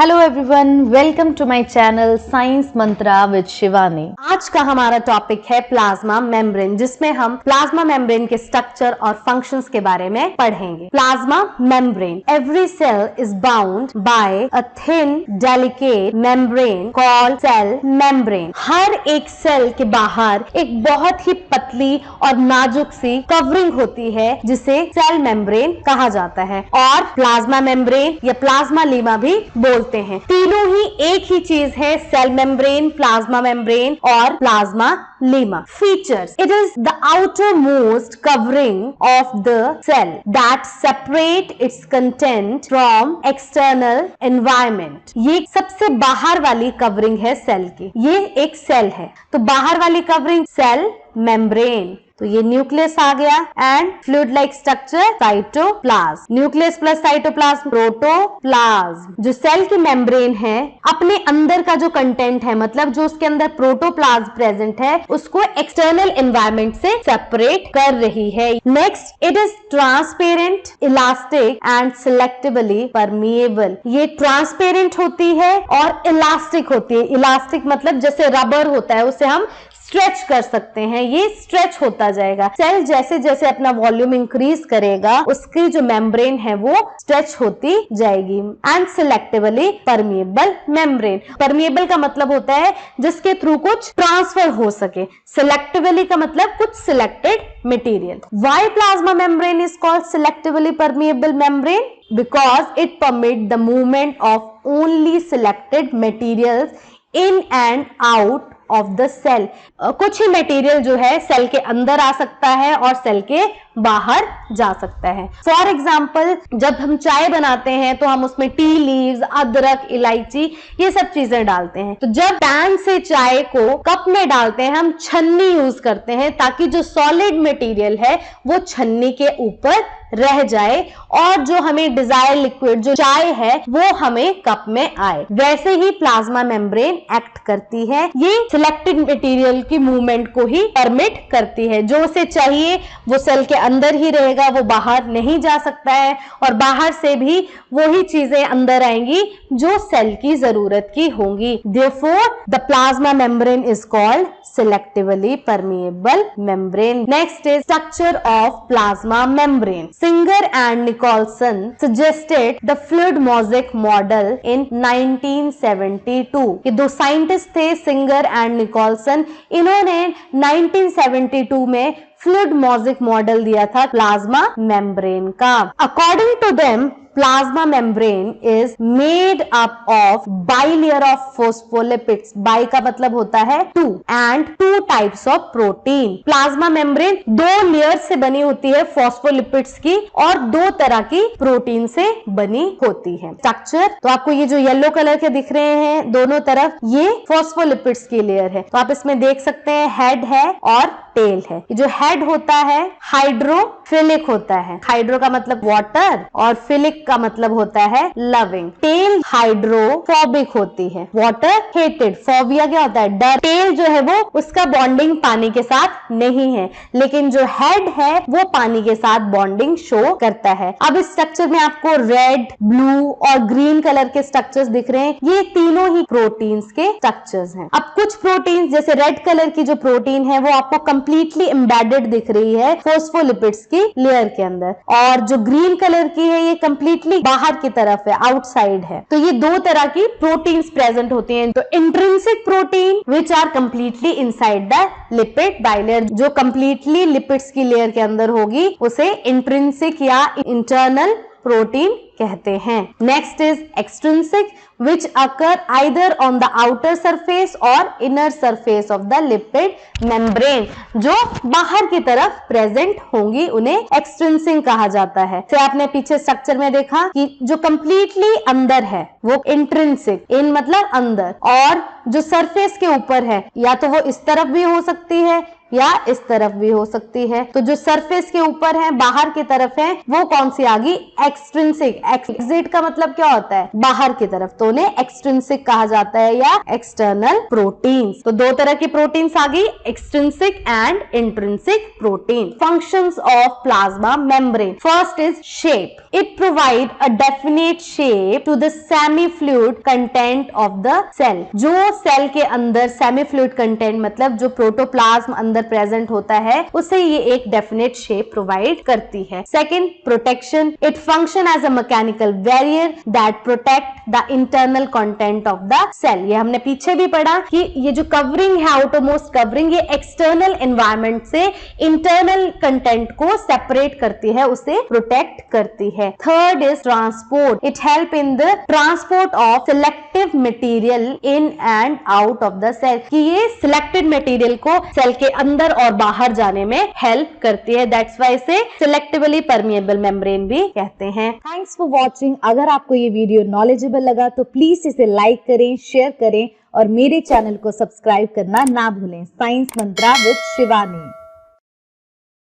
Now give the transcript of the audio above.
Hello everyone, welcome to my channel science mantra with Shivani. आज का हमारा टॉपिक है प्लाज्मा मेम्ब्रेन, जिसमें हम प्लाज्मा मेम्ब्रेन के स्ट्रक्चर और फंक्शंस के बारे में पढ़ेंगे। Plasma membrane, every cell is bound by a thin delicate membrane called cell membrane. हर एक सेल के बाहर एक बहुत ही पतली और नाजुक सी कवरिंग होती है जिसे सेल मेम्ब्रेन कहा जाता है, और प्लाज्मा मेम्ब्रेन या प्लाज्मा लीमा भी बोलते हैं। तीनों ही एक ही चीज है, सेल मेम्ब्रेन, प्लाज्मा मेम्ब्रेन और plasmalemma. Features: it is the outer most covering of the cell that separate its content from external environment. ये सबसे बाहर वाली कवरिंग है सेल की। ये एक सेल है, तो बाहर वाली कवरिंग सेल मेम्ब्रेन। तो ये न्यूक्लियस आ गया and fluid like structure cytoplasm. Nucleus plus cytoplasm protoplasm. जो सेल की मेम्ब्रेन है, अपने अंदर का जो कंटेंट है, मतलब जो उसके अंदर प्रोटोप्लाज्म प्रेजेंट है, उसको एक्सटर्नल एनवायरनमेंट से सेपरेट कर रही है। Next, it is transparent, elastic and selectively permeable. ये ट्रांसपेरेंट होती है और इलास्टिक होती है। इलास्टिक मतलब जैसे रबर होता है, उसे हम स्ट्रेच कर सकते हैं, ये स्ट्रेच होता जाएगा। सेल जैसे जैसे अपना वॉल्यूम इंक्रीज करेगा, उसकी जो मेम्ब्रेन है वो स्ट्रेच होती जाएगी। And selectively permeable membrane. Permeable का मतलब होता है जिसके थ्रू कुछ ट्रांसफर हो सके। सिलेक्टिवली का मतलब कुछ selected material. Why plasma membrane is called selectively permeable membrane? Because it permit the movement of only selected materials in and out of the cell. कुछ ही मटेरियल जो है सेल के अंदर आ सकता है और सेल के बाहर जा सकता है। फॉर एग्जाम्पल, जब हम चाय बनाते हैं तो हम उसमें टी लीव्स, अदरक, इलायची, ये सब चीजें डालते हैं। तो जब पैन से चाय को कप में डालते हैं, हम छन्नी यूज करते हैं ताकि जो सॉलिड मटेरियल है वो छन्नी के ऊपर रह जाए और जो हमें डिजायर लिक्विड जो चाय है वो हमें कप में आए। वैसे ही प्लाज्मा मेम्ब्रेन एक्ट करती है। ये सिलेक्टेड मटेरियल की मूवमेंट को ही परमिट करती है। जो उसे चाहिए वो सेल के अंदर ही रहेगा, वो बाहर नहीं जा सकता है, और बाहर से भी वही चीजें अंदर आएंगी जो सेल की जरूरत की होंगी। Therefore, the plasma membrane is called selectively permeable membrane. Next is structure of plasma membrane. Singer and Nicholson suggested the fluid mosaic model in 1972. ये दो साइंटिस्ट थे, सिंगर एंड निकोलसन। इन्होंने 1972 में फ्लूइड मोज़ेक मॉडल दिया था plasma membrane का। According to them, plasma membrane is made up of bilayer of phospholipids. Bi का मतलब होता है two and two types of protein. Plasma membrane दो लेयर से बनी होती है phospholipids की, और दो तरह की प्रोटीन से बनी होती है। स्ट्रक्चर तो आपको ये जो येलो कलर के दिख रहे हैं दोनों तरफ, ये phospholipids की लेयर है। तो आप इसमें देख सकते हैं हेड है और टेल है। जो हेड होता है हाइड्रोफिलिक होता है। हाइड्रो का मतलब वाटर और फिलिक का मतलब होता है लविंग। टेल हाइड्रोफोबिक होती है, वाटर हेटेड। फोबिया क्या होता है? डर। टेल जो है वो उसका बॉन्डिंग पानी के साथ नहीं है, लेकिन जो हेड है वो पानी के साथ बॉन्डिंग शो करता है। अब इस स्ट्रक्चर में आपको रेड, ब्लू और ग्रीन कलर के स्ट्रक्चर्स दिख रहे हैं। ये तीनों ही प्रोटीन्स के स्ट्रक्चर्स हैं। अब कुछ प्रोटीन्स, जैसे रेड कलर की जो प्रोटीन है वो आपको कंप्लीटली एम्बेडेड दिख रही है फोस्फोलिपिड्स की लेयर के अंदर, और जो ग्रीन कलर की है ये कंप्लीटली बाहर की तरफ है, आउटसाइड है। तो ये दो तरह की प्रोटीन्स प्रेजेंट होती हैं। तो intrinsic protein which are completely inside the lipid bilayer, जो कंप्लीटली लिपिड्स की लेयर के अंदर होगी उसे इंट्रिंसिक या इंटरनल प्रोटीन कहते हैं। Next is extrinsic which occur either on the outer surface or inner surface of the lipid membrane. जो बाहर की तरफ प्रेजेंट होंगी उन्हें एक्सट्रिंसिक कहा जाता है। तो आपने पीछे स्ट्रक्चर में देखा कि जो कंप्लीटली अंदर है वो इंट्रिंसिक, इन मतलब अंदर, और जो सरफेस के ऊपर है या तो वो इस तरफ भी हो सकती है या इस तरफ भी हो सकती है। तो जो सरफेस के ऊपर है, बाहर की तरफ है, वो कौन सी आ गई? एक्सट्रिंसिक। एग्जिट का मतलब क्या होता है, बाहर की तरफ, तो उन्हें एक्सट्रिंसिक कहा जाता है या एक्सटर्नल प्रोटीन्स। तो दो तरह की प्रोटीन्स आ गई, extrinsic and intrinsic protein. Functions of plasma membrane, first is shape, it provide a definite shape to the semi fluid content of the cell. जो सेल के अंदर सेमी फ्लूइड कंटेंट मतलब जो प्रोटोप्लाज्म अंदर प्रेजेंट होता है उसे ये एक डेफिनेट शेप प्रोवाइड करती है। Second, protection, it function as a mechanical barrier that protect the internal content of the cell. ये हमने पीछे भी पढ़ा कि ये जो कवरिंग है, आउटरमोस्ट कवरिंग, ये एक्सटर्नल एनवायरनमेंट से इंटरनल कंटेंट को सेपरेट करती है, उसे प्रोटेक्ट करती है। Third is transport, it help in the transport of selective material in and out of the cell, कि ये सिलेक्टेड मटेरियल को सेल के अंदर और बाहर जाने में हेल्प करती है। दैट्स व्हाई इसे सिलेक्टिवली परमिएबल मेम्ब्रेन भी कहते हैं। Thanks for watching. अगर आपको ये वीडियो नॉलेजेबल लगा तो प्लीज इसे लाइक करें, शेयर करें और मेरे चैनल को सब्सक्राइब करना ना भूलें। Science mantra with Shivani.